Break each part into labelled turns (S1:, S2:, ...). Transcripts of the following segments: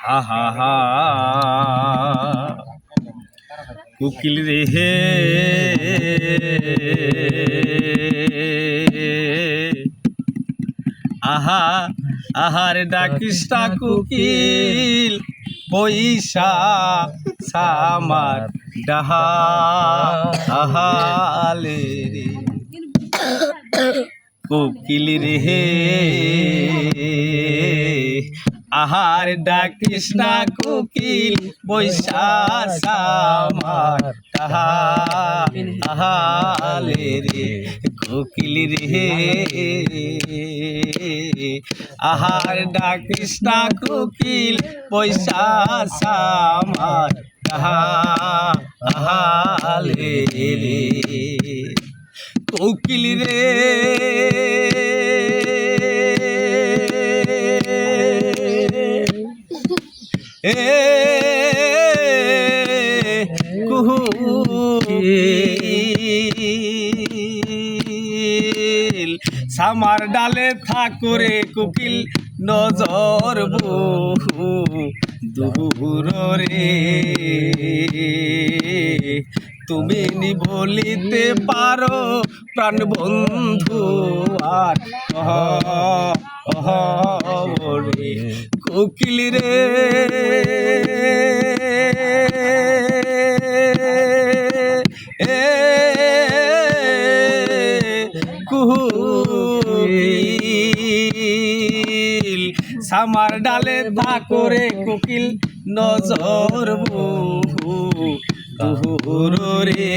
S1: হা হা হা কোকিল রে হে আহা আহার ডাকিস না কোকিল বৈশা সামার ডাহা আহালে রে কোকিল রে হে আহার ডাকিস না কোকিল বৈশা সামার ডাহা আহালে রে কোকিল রে আহার ডাকিস না কোকিল বৈশা সামার ডাহা আহালে রে কোকিল রে এ কোকিল সামার ডালে থাকরে কোকিল নজর বহু দূর রে তুমি নি বলিতে পারো প্রাণ বন্ধু আর রে কোকিল রে কোকিল সামার ডালে থাকরে কোকিল নজর বহু দূর রে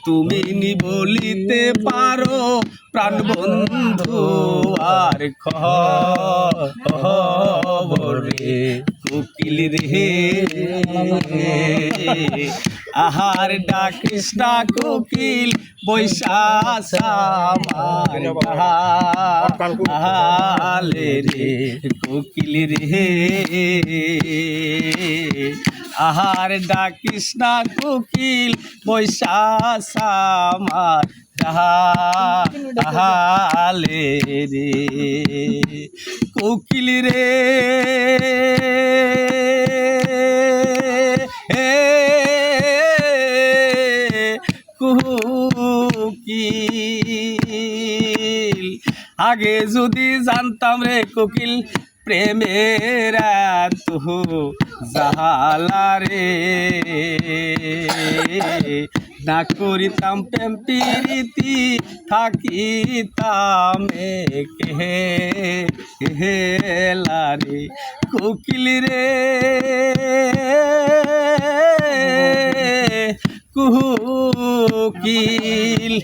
S1: তুমি নি বলিতে পারো প্রাণ বন্ধু আর খবর রে কোকিল রে আহার ডাকিস না কোকিল বৈশা সামার আহালে রে কোকিল রে আহার ডাকিস না কোকিল বৈশা সামার আহালে রে কোকিল রে কোকিল আগে যদি জানতাম রে কোকিল প্রেমের তুহু জাহালা রে না করিতাম প্রেম প্রীতি থাকিতাম কেহেলা রে কোকিল রে কোকিল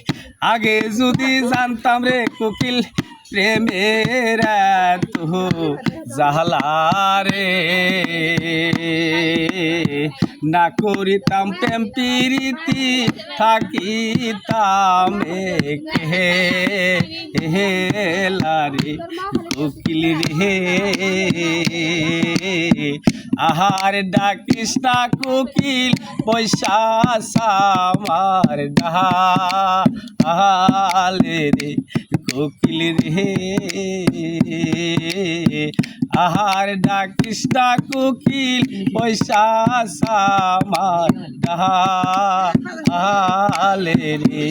S1: আগে যদি জানতাম রে কোকিল প্রেমের তুহু জাহলা রে না করিতাম প্রেম প্রীতি থাকিতাম কেহেলা রে কোকিল রে আহার ডাকিস না কোকিল বৈশা সামার ডাহালে রে কোকিল রে আহার ডাকিস না কোকিল বৈশা সামার ডাহালে রে।